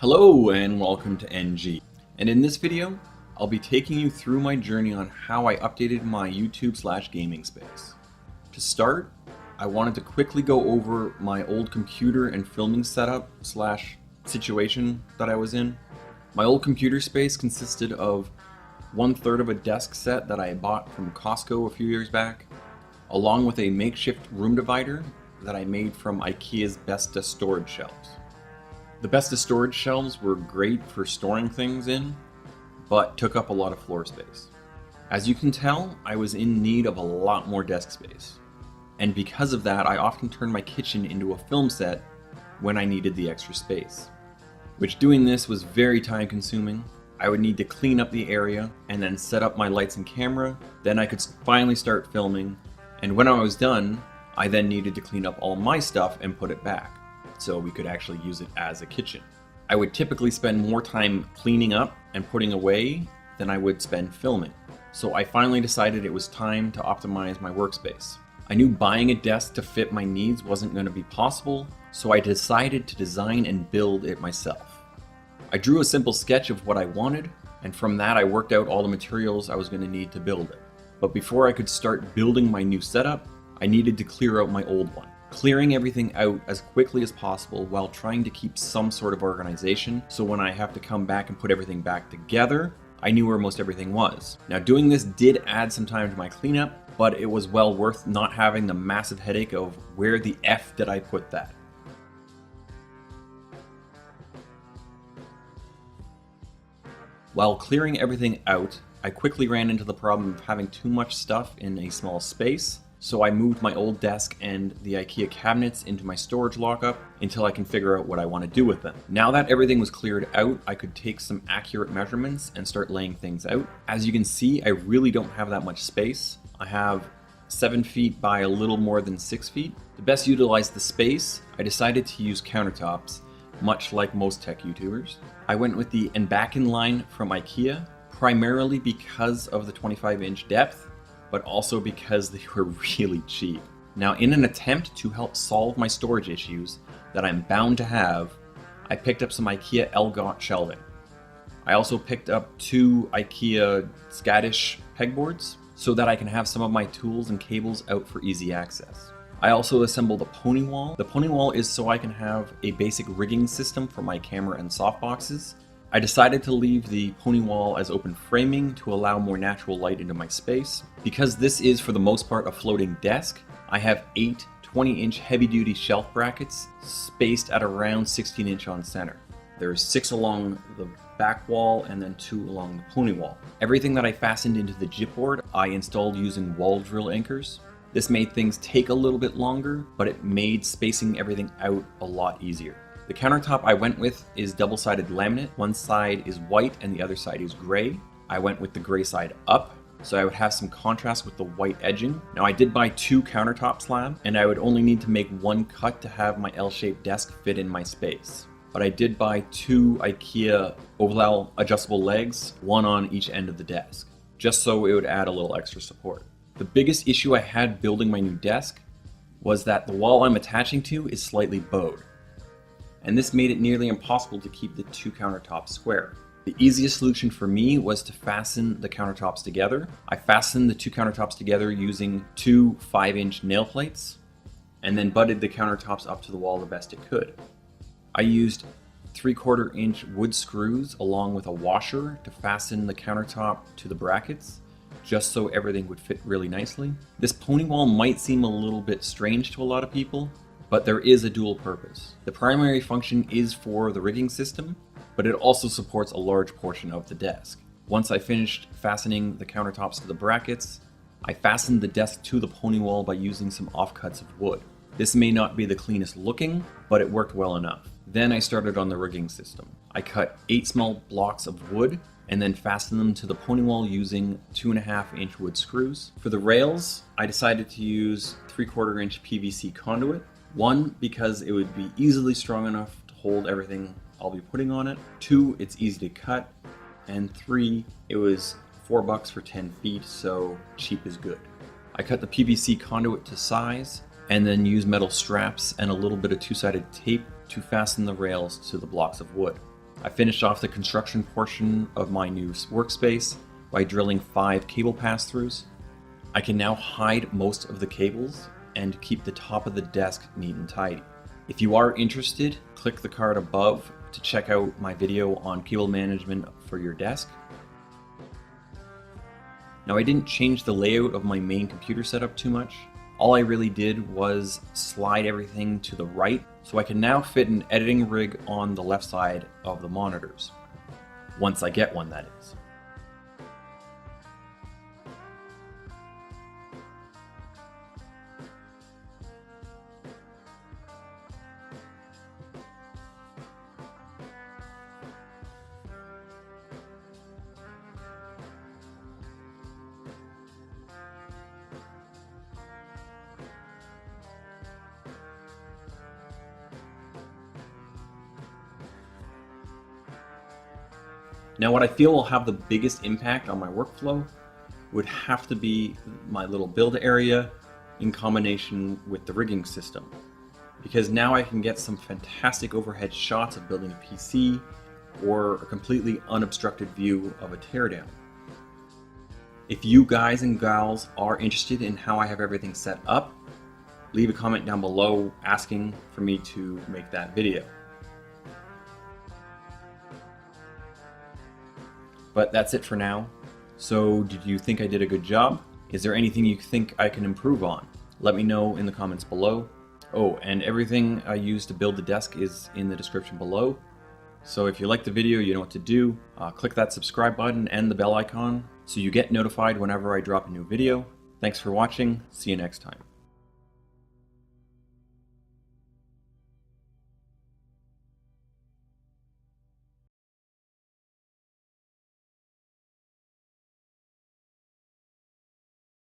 Hello and welcome to NG. And in this video, I'll be taking you through my journey on how I updated my YouTube/gaming space. To start, I wanted to quickly go over my old computer and filming setup/situation that I was in. My old computer space consisted of 1/3 of a desk set that I bought from Costco a few years back, along with a makeshift room divider that I made from IKEA's Besta storage shelves. The Besta storage shelves were great for storing things in, but took up a lot of floor space. As you can tell, I was in need of a lot more desk space. And because of that, I often turned my kitchen into a film set when I needed the extra space. Which doing this was very time consuming. I would need to clean up the area and then set up my lights and camera. Then I could finally start filming. And when I was done, I then needed to clean up all my stuff and put it back, so we could actually use it as a kitchen. I would typically spend more time cleaning up and putting away than I would spend filming. So I finally decided it was time to optimize my workspace. I knew buying a desk to fit my needs wasn't going to be possible, so I decided to design and build it myself. I drew a simple sketch of what I wanted, and from that I worked out all the materials I was going to need to build it. But before I could start building my new setup, I needed to clear out my old one. Clearing everything out as quickly as possible while trying to keep some sort of organization, so when I have to come back and put everything back together, I knew where most everything was. Now, doing this did add some time to my cleanup, but it was well worth not having the massive headache of where the F did I put that. While clearing everything out, I quickly ran into the problem of having too much stuff in a small space, so I moved my old desk and the IKEA cabinets into my storage lockup until I can figure out what I want to do with them. Now that everything was cleared out, I could take some accurate measurements and start laying things out. As you can see, I really don't have that much space. I have 7 feet by a little more than 6 feet. To best utilize the space, I decided to use countertops, much like most tech YouTubers. I went with the and back in line from IKEA, primarily because of the 25-inch depth, but also because they were really cheap. Now, in an attempt to help solve my storage issues that I'm bound to have, I picked up some IKEA Elgato shelving. I also picked up 2 IKEA Scottish pegboards so that I can have some of my tools and cables out for easy access. I also assembled a pony wall. The pony wall is so I can have a basic rigging system for my camera and softboxes. I decided to leave the pony wall as open framing to allow more natural light into my space. Because this is for the most part a floating desk, I have 8 20-inch heavy-duty shelf brackets spaced at around 16-inch on center. There's 6 along the back wall and then 2 along the pony wall. Everything that I fastened into the gypboard I installed using wall drill anchors. This made things take a little bit longer, but it made spacing everything out a lot easier. The countertop I went with is double-sided laminate. One side is white and the other side is gray. I went with the gray side up, so I would have some contrast with the white edging. Now, I did buy 2 countertop slabs, and I would only need to make 1 cut to have my L-shaped desk fit in my space. But I did buy 2 IKEA oval adjustable legs, 1 on each end of the desk, just so it would add a little extra support. The biggest issue I had building my new desk was that the wall I'm attaching to is slightly bowed, and this made it nearly impossible to keep the 2 countertops square. The easiest solution for me was to fasten the countertops together. I fastened the 2 countertops together using 2 5-inch nail plates, and then butted the countertops up to the wall the best it could. I used 3/4 inch wood screws along with a washer to fasten the countertop to the brackets, just so everything would fit really nicely. This pony wall might seem a little bit strange to a lot of people, but there is a dual purpose. The primary function is for the rigging system, but it also supports a large portion of the desk. Once I finished fastening the countertops to the brackets, I fastened the desk to the pony wall by using some offcuts of wood. This may not be the cleanest looking, but it worked well enough. Then I started on the rigging system. I cut 8 small blocks of wood and then fasten them to the pony wall using 2.5-inch wood screws. For the rails, I decided to use 3/4 inch PVC conduit. 1, because it would be easily strong enough to hold everything I'll be putting on it. 2, it's easy to cut. And 3, it was $4 for 10 feet, so cheap is good. I cut the PVC conduit to size and then used metal straps and a little bit of 2-sided tape to fasten the rails to the blocks of wood. I finished off the construction portion of my new workspace by drilling 5 cable pass-throughs. I can now hide most of the cables and keep the top of the desk neat and tidy. If you are interested, click the card above to check out my video on cable management for your desk. Now, I didn't change the layout of my main computer setup too much. All I really did was slide everything to the right, so I can now fit an editing rig on the left side of the monitors. Once I get one, that is. Now, what I feel will have the biggest impact on my workflow would have to be my little build area in combination with the rigging system, because now I can get some fantastic overhead shots of building a PC or a completely unobstructed view of a teardown. If you guys and gals are interested in how I have everything set up, leave a comment down below asking for me to make that video. But that's it for now. So did you think I did a good job? Is there anything you think I can improve on? Let me know in the comments below. Oh, and everything I used to build the desk is in the description below. So if you liked the video, you know what to do. Click that subscribe button and the bell icon so you get notified whenever I drop a new video. Thanks for watching. See you next time.